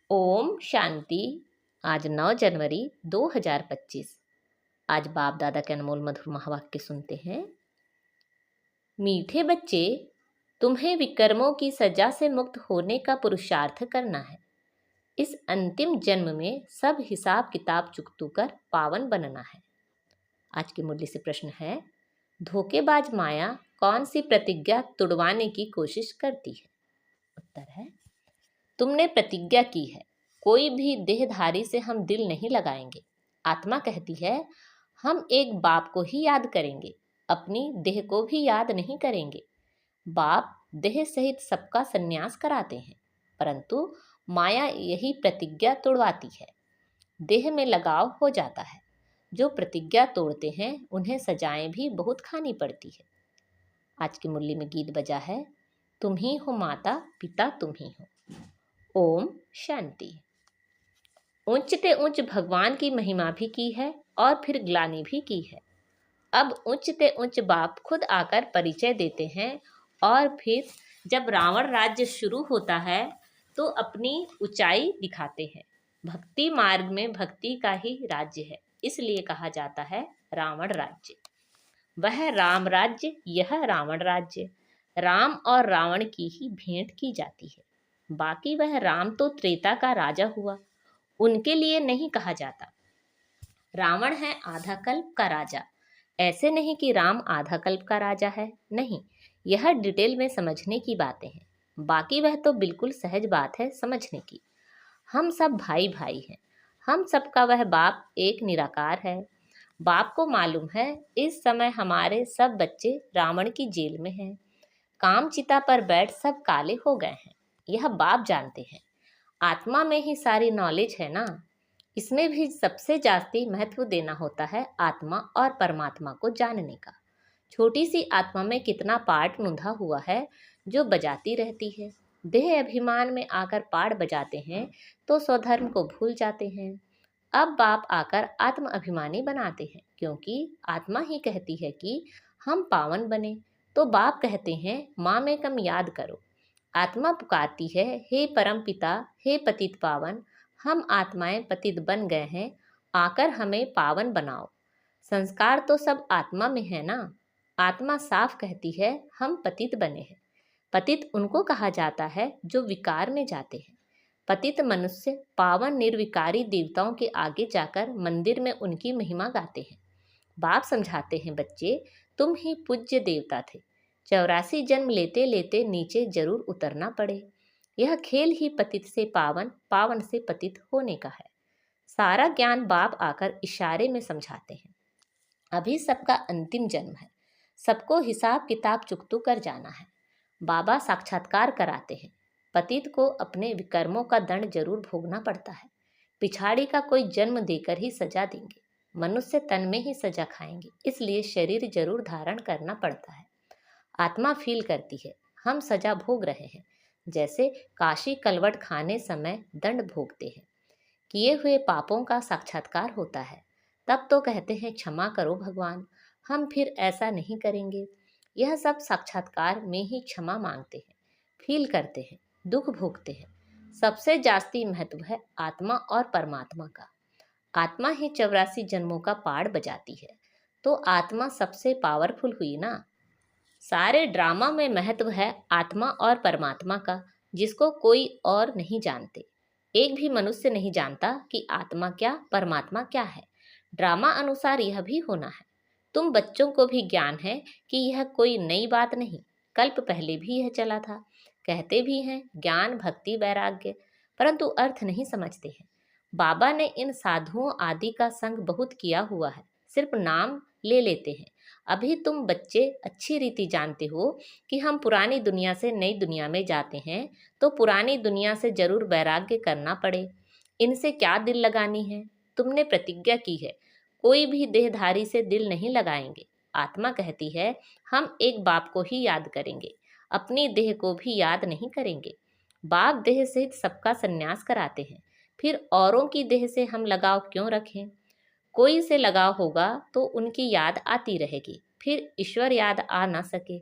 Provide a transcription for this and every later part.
ओम शांति। आज 9 जनवरी 2025। आज बाप दादा के अनमोल मधुर महावाक्य सुनते हैं। मीठे बच्चे, तुम्हें विकर्मों की सजा से मुक्त होने का पुरुषार्थ करना है। इस अंतिम जन्म में सब हिसाब किताब चुकतू कर पावन बनना है। आज की मुरली से प्रश्न है, धोखेबाज माया कौन सी प्रतिज्ञा तुड़वाने की कोशिश करती है? उत्तर है, तुमने प्रतिज्ञा की है, कोई भी देहधारी से हम दिल नहीं लगाएंगे। आत्मा कहती है, हम एक बाप को ही याद करेंगे, अपनी देह को भी याद नहीं करेंगे। बाप देह सहित सबका संन्यास कराते हैं, परंतु माया यही प्रतिज्ञा तोड़वाती है। देह में लगाव हो जाता है। जो प्रतिज्ञा तोड़ते हैं उन्हें सजाएं भी बहुत खानी पड़ती है। आज की मुरली में गीत बजा है, तुम ही हो माता पिता तुम ही हो। ओम शांति। ऊंचते ऊंच भगवान की महिमा भी की है और फिर ग्लानि भी की है। अब ऊंचते ऊंच बाप खुद आकर परिचय देते हैं और फिर जब रावण राज्य शुरू होता है तो अपनी ऊंचाई दिखाते हैं। भक्ति मार्ग में भक्ति का ही राज्य है, इसलिए कहा जाता है रावण राज्य। वह राम राज्य, यह रावण राज्य। राम और रावण की ही भेंट की जाती है। बाकी वह राम तो त्रेता का राजा हुआ, उनके लिए नहीं कहा जाता। रावण है आधा कल्प का राजा। ऐसे नहीं कि राम आधा कल्प का राजा है, नहीं, यह डिटेल में समझने की बातें हैं। बाकी वह तो बिल्कुल सहज बात है समझने की। हम सब भाई भाई हैं, हम सबका वह बाप एक निराकार है। बाप को मालूम है इस समय हमारे सब बच्चे रावण की जेल में हैं। कामचिता पर बैठ सब काले हो गए हैं, यह बाप जानते हैं। आत्मा में ही सारी नॉलेज है ना। इसमें भी सबसे जास्ती महत्व देना होता है आत्मा और परमात्मा को जानने का। छोटी सी आत्मा में कितना पार्ट नूंधा हुआ है जो बजाती रहती है। देह अभिमान में आकर पाठ बजाते हैं तो स्वधर्म को भूल जाते हैं। अब बाप आकर आत्म अभिमानी बनाते हैं, क्योंकि आत्मा ही कहती है कि हम पावन बने। तो बाप कहते हैं माँ में कम याद करो। आत्मा पुकारती है, हे परम पिता, हे पतित पावन, हम आत्माएं पतित बन गए हैं, आकर हमें पावन बनाओ। संस्कार तो सब आत्मा में है ना। आत्मा साफ कहती है हम पतित बने हैं। पतित उनको कहा जाता है जो विकार में जाते हैं। पतित मनुष्य पावन निर्विकारी देवताओं के आगे जाकर मंदिर में उनकी महिमा गाते हैं। बाप समझाते हैं, बच्चे तुम ही पूज्य देवता थे। 84 जन्म लेते लेते नीचे जरूर उतरना पड़े। यह खेल ही पतित से पावन, पावन से पतित होने का है। सारा ज्ञान बाप आकर इशारे में समझाते हैं। अभी सबका अंतिम जन्म है, सबको हिसाब किताब चुकतू कर जाना है। बाबा साक्षात्कार कराते हैं। पतित को अपने विकर्मों का दंड जरूर भोगना पड़ता है। पिछाड़ी का कोई जन्म देकर ही सजा देंगे। मनुष्य तन में ही सजा खाएंगे, इसलिए शरीर जरूर धारण करना पड़ता है। आत्मा फील करती है हम सजा भोग रहे हैं, जैसे काशी कलवट खाने समय दंड भोगते हैं। किए हुए पापों का साक्षात्कार होता है, तब तो कहते हैं क्षमा करो भगवान, हम फिर ऐसा नहीं करेंगे। यह सब साक्षात्कार में ही क्षमा मांगते हैं, फील करते हैं, दुख भोगते हैं। सबसे जास्ती महत्व है आत्मा और परमात्मा का। आत्मा ही 84 जन्मों का पाड़ बजाती है, तो आत्मा सबसे पावरफुल हुई ना। सारे ड्रामा में महत्व है आत्मा और परमात्मा का, जिसको कोई और नहीं जानते। एक भी मनुष्य नहीं जानता कि आत्मा क्या, परमात्मा क्या है। ड्रामा अनुसार यह भी होना है। तुम बच्चों को भी ज्ञान है कि यह कोई नई बात नहीं, कल्प पहले भी यह चला था। कहते भी हैं ज्ञान भक्ति वैराग्य, परंतु अर्थ नहीं समझते हैं। बाबा ने इन साधुओं आदि का संग बहुत किया हुआ है, सिर्फ नाम ले लेते हैं। अभी तुम बच्चे अच्छी रीति जानते हो कि हम पुरानी दुनिया से नई दुनिया में जाते हैं, तो पुरानी दुनिया से जरूर वैराग्य करना पड़े। इनसे क्या दिल लगानी है? तुमने प्रतिज्ञा की है, कोई भी देहधारी से दिल नहीं लगाएंगे। आत्मा कहती है हम एक बाप को ही याद करेंगे, अपनी देह को भी याद नहीं करेंगे। बाप देह सहित सबका संन्यास कराते हैं, फिर औरों की देह से हम लगाव क्यों रखें? कोई से लगाव होगा तो उनकी याद आती रहेगी, फिर ईश्वर याद आ ना सके।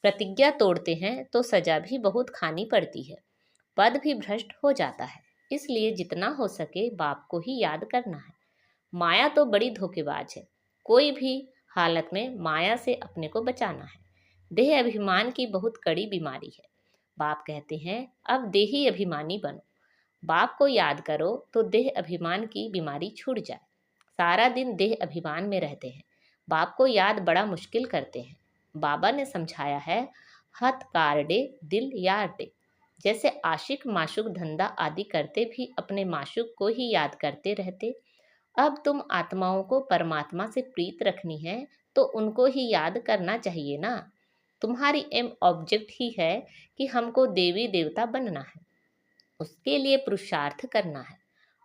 प्रतिज्ञा तोड़ते हैं तो सजा भी बहुत खानी पड़ती है, पद भी भ्रष्ट हो जाता है। इसलिए जितना हो सके बाप को ही याद करना है। माया तो बड़ी धोखेबाज है। कोई भी हालत में माया से अपने को बचाना है। देह अभिमान की बहुत कड़ी बीमारी है। बाप कहते हैं अब देही अभिमानी बनो। बाप को याद करो तो देह अभिमान की बीमारी छूट जाए। सारा दिन देह अभिमान में रहते हैं। बाप को याद बड़ा मुश्किल करते हैं। बाबा ने समझाया है, हथ कारडे दिल यारडे। जैसे आशिक माशुक धंधा आदि करते भी अपने माशुक को ही याद करते रहते। अब तुम आत्माओं को परमात्मा से प्रीत रखनी है तो उनको ही याद करना चाहिए ना। तुम्हारी एम ऑब्जेक्ट ही है कि हमको देवी देवता बनना है। उसके लिए पुरुषार्थ करना है।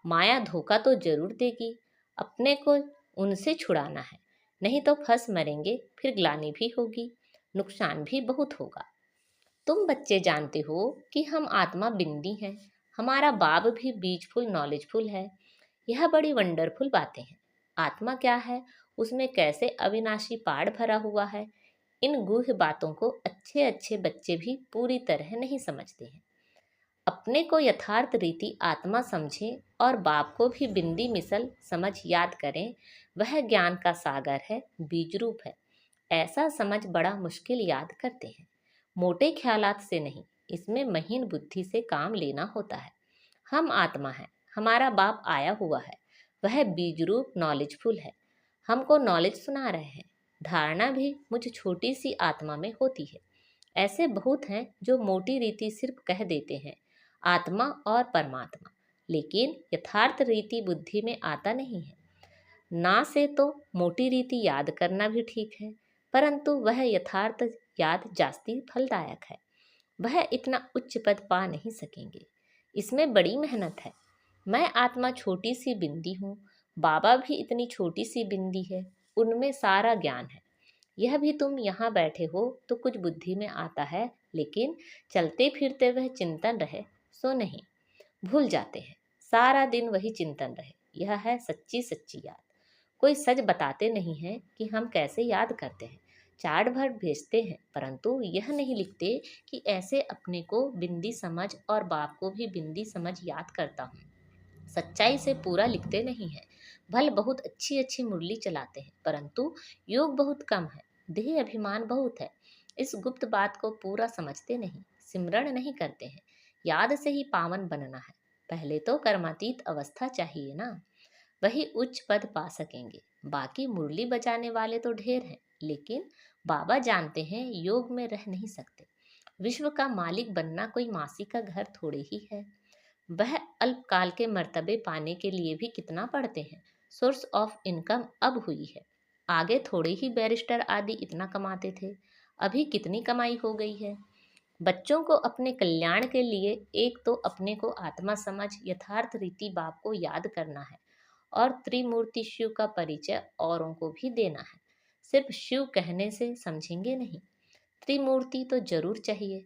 माया धोखा तो जरूर देगी। अपने को उनसे छुड़ाना है, नहीं तो फंस मरेंगे, फिर ग्लानि भी होगी, नुकसान भी बहुत होगा। तुम बच्चे जानते हो कि हम आत्मा बिंदी हैं। हमारा बाप भी बीजफुल नॉलेजफुल है। यह बड़ी वंडरफुल बातें हैं। आत्मा क्या है, उसमें कैसे अविनाशी पाड़ भरा हुआ है, इन गूढ़ बातों को अच्छे अच्छे बच्चे भी पूरी तरह नहीं समझते हैं। अपने को यथार्थ रीति आत्मा समझें और बाप को भी बिंदी मिसल समझ याद करें। वह ज्ञान का सागर है, बीज रूप है। ऐसा समझ बड़ा मुश्किल याद करते हैं। मोटे ख्यालात से नहीं, इसमें महीन बुद्धि से काम लेना होता है। हम आत्मा है, हमारा बाप आया हुआ है, वह बीज रूप नॉलेजफुल है, हमको नॉलेज सुना रहे हैं। धारणा भी मुझ छोटी सी आत्मा में होती है। ऐसे बहुत हैं जो मोटी रीति सिर्फ कह देते हैं आत्मा और परमात्मा, लेकिन यथार्थ रीति बुद्धि में आता नहीं है। ना से तो मोटी रीति याद करना भी ठीक है, परंतु वह यथार्थ याद जास्ती फलदायक है। वह इतना उच्च पद पा नहीं सकेंगे, इसमें बड़ी मेहनत है। मैं आत्मा छोटी सी बिंदी हूँ, बाबा भी इतनी छोटी सी बिंदी है, उनमें सारा ज्ञान है। यह भी तुम यहाँ बैठे हो तो कुछ बुद्धि में आता है, लेकिन चलते फिरते वह चिंतन रहे सो नहीं, भूल जाते हैं। सारा दिन वही चिंतन रहे, यह है सच्ची सच्ची याद। कोई सच बताते नहीं हैं कि हम कैसे याद करते हैं। चार्ट भर भेजते हैं, परंतु यह नहीं लिखते कि ऐसे अपने को बिंदी समझ और बाप को भी बिंदी समझ याद करता हूँ। सच्चाई से पूरा लिखते नहीं हैं। भल बहुत अच्छी अच्छी मुरली चलाते हैं, परंतु योग बहुत कम है, देह अभिमान बहुत है। इस गुप्त बात को पूरा समझते नहीं, सिमरण नहीं करते हैं। याद से ही पावन बनना है। पहले तो कर्मातीत अवस्था चाहिए ना, वही उच्च पद पा सकेंगे। बाकी मुरली बजाने वाले तो ढेर हैं, लेकिन बाबा जानते हैं योग में रह नहीं सकते। विश्व का मालिक बनना कोई मासी का घर थोड़े ही है। वह अल्पकाल के मर्तबे पाने के लिए भी कितना पढ़ते हैं। सोर्स ऑफ इनकम अब हुई है। आगे थोड़े ही बैरिस्टर आदि इतना कमाते थे, अभी कितनी कमाई हो गई है। बच्चों को अपने कल्याण के लिए एक तो अपने को आत्मा समझ यथार्थ रीति बाप को याद करना है, और त्रिमूर्ति शिव का परिचय औरों को भी देना है। सिर्फ शिव कहने से समझेंगे नहीं, त्रिमूर्ति तो जरूर चाहिए।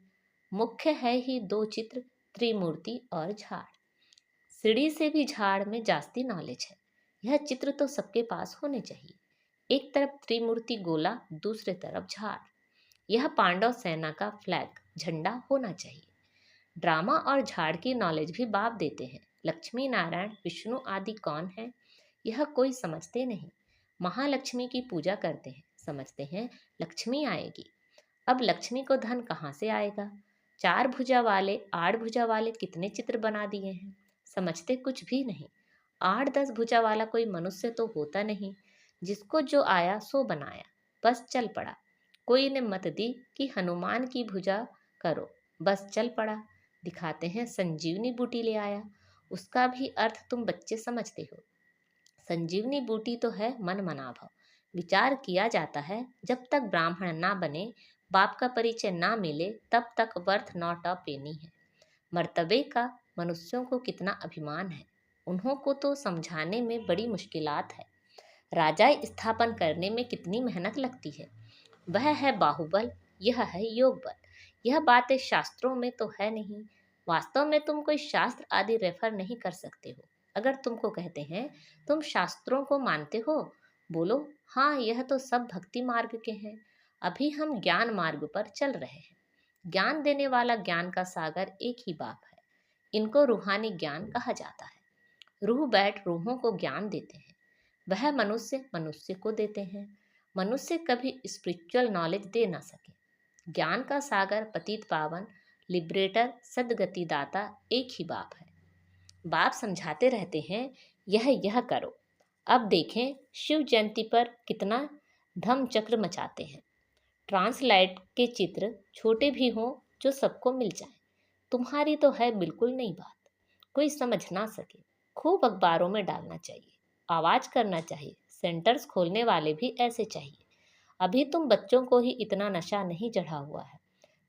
मुख्य है ही दो चित्र, त्रिमूर्ति और झाड़। सीढ़ी से भी झाड़ में जास्ती नॉलेज है। यह चित्र तो सबके पास होने चाहिए। एक तरफ त्रिमूर्ति गोला, दूसरे तरफ झाड़। यह पांडव सेना का फ्लैग झंडा होना चाहिए। ड्रामा और झाड़ की नॉलेज भी बाप देते हैं। लक्ष्मी नारायण विष्णु आदि कौन है, यह कोई समझते नहीं। महालक्ष्मी की पूजा करते हैं, समझते हैं लक्ष्मी आएगी। अब लक्ष्मी को धन कहाँ से आएगा। चार भुजा वाले, आठ भुजा वाले कितने चित्र बना दिए हैं, समझते कुछ भी नहीं। आठ दस भुजा वाला कोई मनुष्य तो होता नहीं, जिसको जो आया सो बनाया, बस चल पड़ा। कोई ने मत दी कि हनुमान की भुजा करो, बस चल पड़ा। दिखाते हैं संजीवनी बूटी ले आया, उसका भी अर्थ तुम बच्चे समझते हो। संजीवनी बूटी तो है मन मनाभव। विचार किया जाता है जब तक ब्राह्मण ना बने, बाप का परिचय ना मिले, तब तक वर्थ नॉट अ पेनी है। मर्तबे का मनुष्यों को कितना अभिमान है, उन्हों को तो समझाने में बड़ी मुश्किलात है। राजा स्थापन करने में कितनी मेहनत लगती है। वह है बाहुबल, यह है योग बल। यह बातें शास्त्रों में तो है नहीं। वास्तव में तुम कोई शास्त्र आदि रेफर नहीं कर सकते हो। अगर तुमको कहते हैं तुम शास्त्रों को मानते हो, बोलो हाँ, यह तो सब भक्ति मार्ग के हैं। अभी हम ज्ञान मार्ग पर चल रहे हैं। ज्ञान देने वाला ज्ञान का सागर एक ही बाप है। इनको रूहानी ज्ञान कहा जाता है। रूह बैठ रूहों को ज्ञान देते हैं। वह मनुष्य मनुष्य को देते हैं। मनुष्य कभी स्पिरिचुअल नॉलेज दे ना सके। ज्ञान का सागर, पतित पावन, लिबरेटर, सदगति दाता एक ही बाप है। बाप समझाते रहते हैं, यह करो। अब देखें शिव जयंती पर कितना धम चक्र मचाते हैं। ट्रांसलाइट के चित्र छोटे भी हों जो सबको मिल जाए। तुम्हारी तो है बिल्कुल नई बात, कोई समझ ना सके। खूब अखबारों में डालना चाहिए, आवाज करना चाहिए। सेंटर्स खोलने वाले भी ऐसे चाहिए। अभी तुम बच्चों को ही इतना नशा नहीं चढ़ा हुआ है।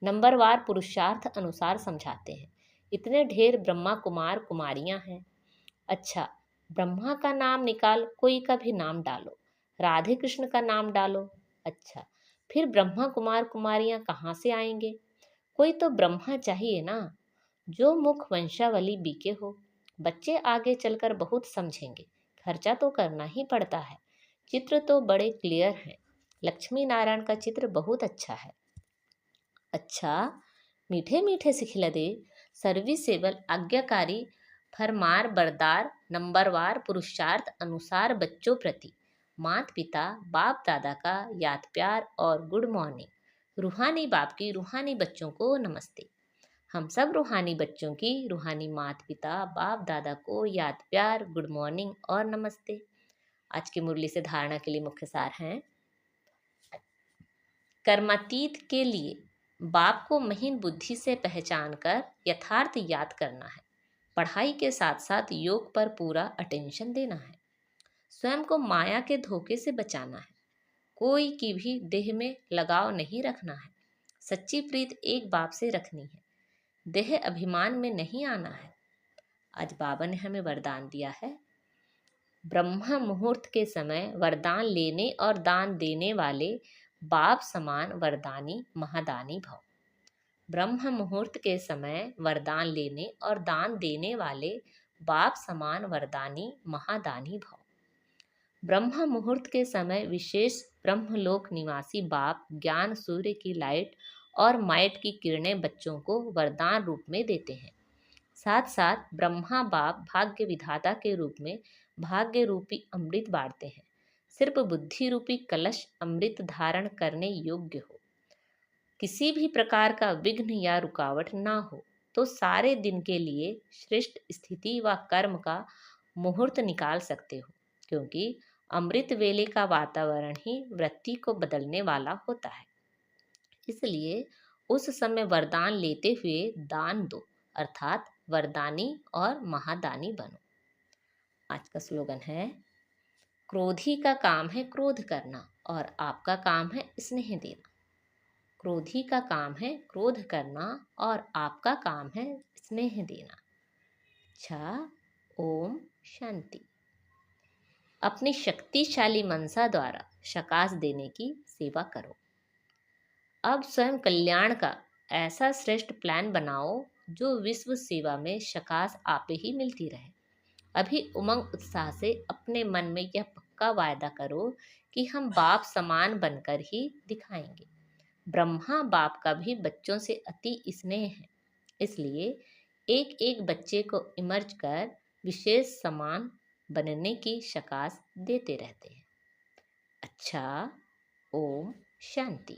नंबरवार पुरुषार्थ अनुसार समझाते हैं। इतने ढेर ब्रह्मा कुमार कुमारियां हैं। अच्छा, ब्रह्मा का नाम निकाल, कोई का भी नाम डालो। राधे कृष्ण का नाम डालो। अच्छा, फिर ब्रह्मा कुमार कुमारियां कहाँ से आएंगे? कोई तो ब्रह्मा चाहिए ना, जो मुख वंशावली बीके हो। बच्चे आगे चलकर बहुत समझेंगे। खर्चा तो करना ही पड़ता है। चित्र तो बड़े क्लियर हैं। लक्ष्मी नारायण का चित्र बहुत अच्छा है। अच्छा, मीठे मीठे सिखिलदे, सर्विसेबल, आज्ञाकारी, फरमार बरदार, नंबरवार पुरुषार्थ अनुसार बच्चों प्रति माता पिता बाप दादा का याद प्यार और गुड मॉर्निंग। रूहानी बाप की रूहानी बच्चों को नमस्ते। हम सब रूहानी बच्चों की रूहानी माता पिता बाप दादा को याद प्यार, गुड मॉर्निंग और नमस्ते। आज की मुरली से धारणा के लिए मुख्य सार हैं। कर्मातीत के लिए बाप को महीन बुद्धि से पहचान कर यथार्थ याद करना है। पढ़ाई के साथ साथ योग पर पूरा अटेंशन देना है। स्वयं को माया के धोखे से बचाना है। कोई की भी देह में लगाव नहीं रखना है। सच्ची प्रीत एक बाप से रखनी है। देह अभिमान में नहीं आना है। आज बाबा ने हमें वरदान दिया है। ब्रह्म मुहूर्त के समय वरदान लेने और दान देने वाले बाप समान वरदानी महादानी भव। ब्रह्म मुहूर्त के समय वरदान लेने और दान देने वाले बाप समान वरदानी महादानी भव। ब्रह्म मुहूर्त के समय विशेष ब्रह्मलोक निवासी बाप ज्ञान सूर्य की लाइट और माइट की किरणें बच्चों को वरदान रूप में देते हैं। साथ साथ ब्रह्मा बाप भाग्य विधाता के रूप में भाग्य रूपी अमृत बांटते हैं। सिर्फ बुद्धि रूपी कलश अमृत धारण करने योग्य हो, किसी भी प्रकार का विघ्न या रुकावट ना हो, तो सारे दिन के लिए श्रेष्ठ स्थिति व कर्म का मुहूर्त निकाल सकते हो। क्योंकि अमृत वेले का वातावरण ही वृत्ति को बदलने वाला होता है। इसलिए उस समय वरदान लेते हुए दान दो, अर्थात वरदानी और महादानी बनो। आज का स्लोगन है, क्रोधी का काम है क्रोध करना और आपका काम है स्नेह देना। क्रोधी का काम है क्रोध करना और आपका काम है स्नेह देना। अच्छा, ओम शांति। अपनी शक्तिशाली मनसा द्वारा शकाश देने की सेवा करो। अब स्वयं कल्याण का ऐसा श्रेष्ठ प्लान बनाओ जो विश्व सेवा में शकाश आपे ही मिलती रहे। अभी उमंग उत्साह से अपने मन में यह पक्का वायदा करो कि हम बाप समान बनकर ही दिखाएंगे। ब्रह्मा बाप का भी बच्चों से अति स्नेह है, इसलिए एक एक बच्चे को इमर्ज कर विशेष समान बनने की शकाश देते रहते हैं। अच्छा, ओम शांति।